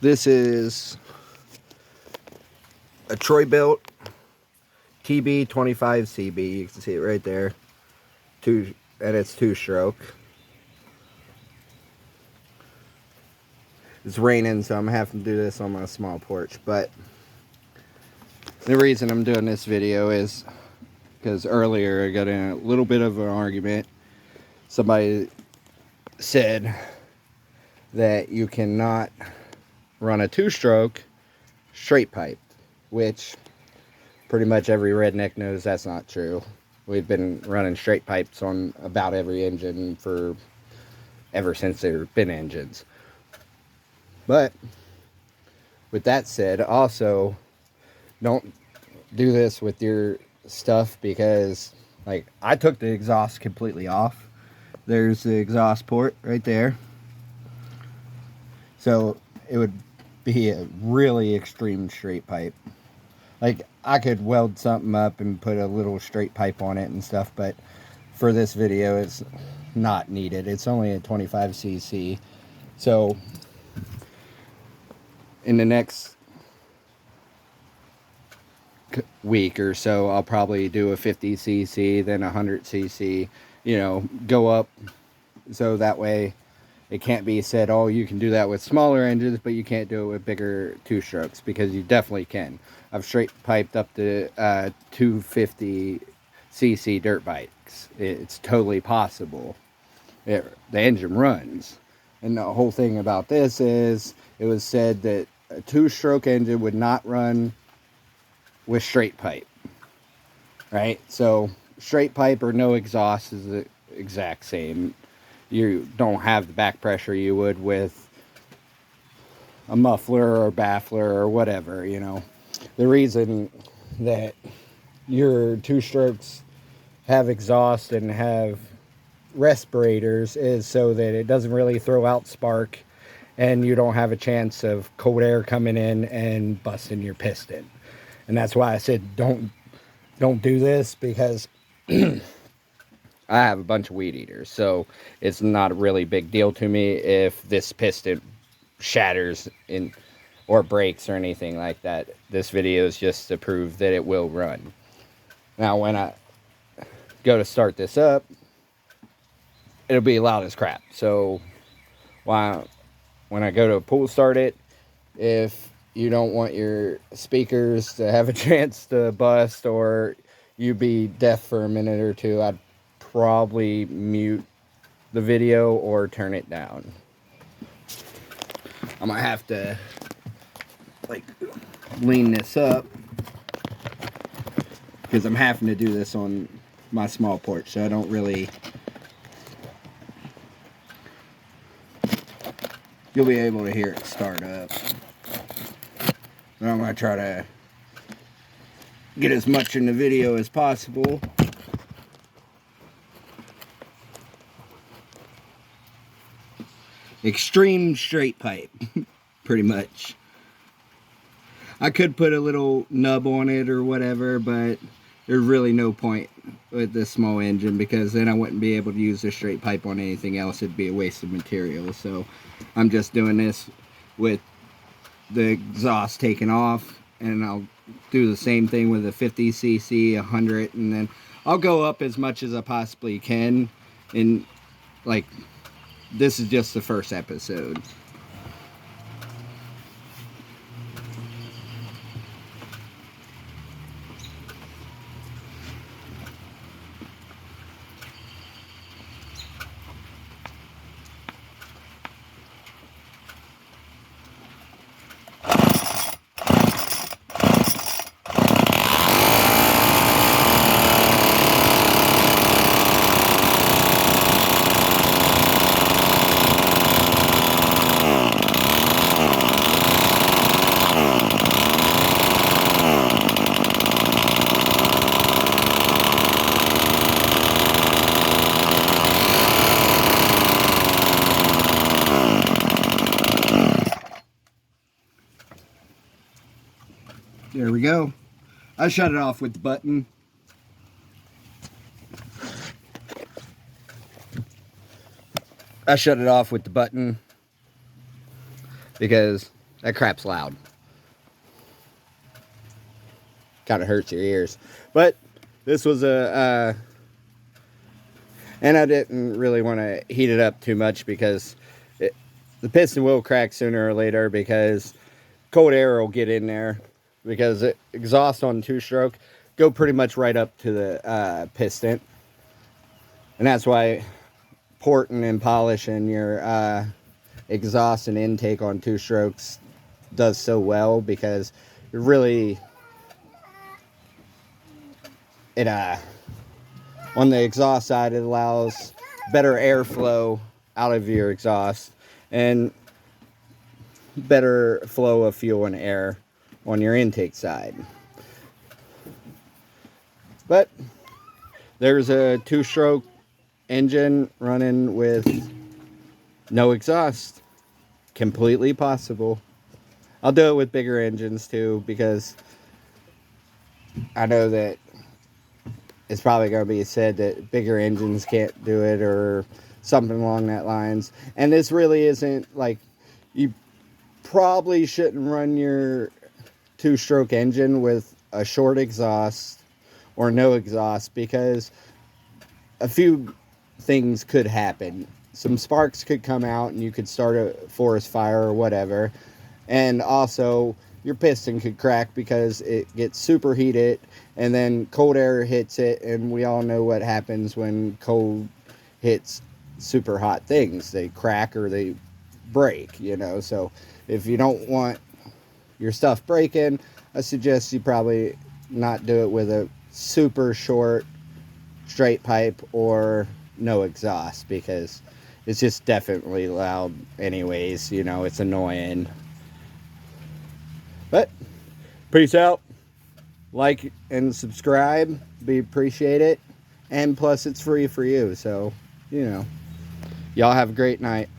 This is a Troy-Bilt TB25CB. You can see it right there. And it's 2-stroke. It's raining, so I'm having to do this on my small porch. But the reason I'm doing this video is because earlier I got in a little bit of an argument. Somebody said that you cannot run a 2-stroke straight pipe, which pretty much every redneck knows that's not true. We've been running straight pipes on about every engine ever since there have been engines. But with that said, also don't do this with your stuff, because like I took the exhaust completely off. There's the exhaust port right there. So it would be a really extreme straight pipe. Like I could weld something up and put a little straight pipe on it and stuff, but for this video it's not needed. It's only a 25cc. So in the next week or so, I'll probably do a 50cc, then a 100cc, go up, so that way it can't be said, oh, you can do that with smaller engines, but you can't do it with bigger 2-strokes, because you definitely can. I've straight piped up to 250cc dirt bikes. It's totally possible. The engine runs. And the whole thing about this is, it was said that a 2-stroke engine would not run with straight pipe. Right? So straight pipe or no exhaust is the exact same. You don't have the back pressure you would with a muffler or baffler or whatever, The reason that your 2-strokes have exhaust and have respirators is so that it doesn't really throw out spark, and you don't have a chance of cold air coming in and busting your piston. And that's why I said don't do this, because I have a bunch of weed eaters, so it's not a really big deal to me if this piston shatters or breaks or anything like that. This video is just to prove that it will run. Now when I go to start this up, it'll be loud as crap. So when I go to pull start it, if you don't want your speakers to have a chance to bust or you be deaf for a minute or two, I'd probably mute the video or turn it down. I might have to lean this up, because I'm having to do this on my small porch, so I don't really, you'll be able to hear it start up. And I'm going to try to get as much in the video as possible. Extreme straight pipe, pretty much. I could put a little nub on it or whatever, but there's really no point with this small engine, because then I wouldn't be able to use the straight pipe on anything else. It'd be a waste of material. So I'm just doing this with the exhaust taken off, and I'll do the same thing with a 50cc, 100, and then I'll go up as much as I possibly can. And this is just the first episode. There we go. I shut it off with the button. because That crap's loud. Kind of hurts your ears. But this was and I didn't really want to heat it up too much because the piston will crack sooner or later because cold air will get in there because exhaust on two-stroke go pretty much right up to the piston. And that's why porting and polishing your exhaust and intake on two strokes does so well, because it really, on the exhaust side, it allows better airflow out of your exhaust and better flow of fuel and air on your intake side. But there's a two-stroke engine running with no exhaust. Completely possible. I'll do it with bigger engines too, because I know that it's probably going to be said that bigger engines can't do it or something along that lines. And this really isn't like, you probably shouldn't run your two-stroke engine with a short exhaust or no exhaust, because a few things could happen. Some sparks could come out and you could start a forest fire or whatever. And also, your piston could crack because it gets superheated and then cold air hits it, and we all know what happens when cold hits super hot things. They crack or they break, you know. So if you don't want your stuff breaking, I suggest you probably not do it with a super short straight pipe or no exhaust, because it's just definitely loud anyways, you know. It's annoying. But peace out. Like and subscribe, be appreciated, and plus it's free for you, so you know. Y'all have a great night.